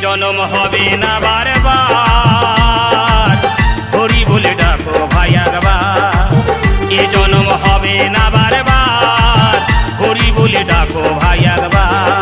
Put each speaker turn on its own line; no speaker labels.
জনম হবে না বারবার, হরি বলে ডাকো ভাই একবার। এ জনম হবে না বারবার, হরি বলে ডাকো ভাই একবার।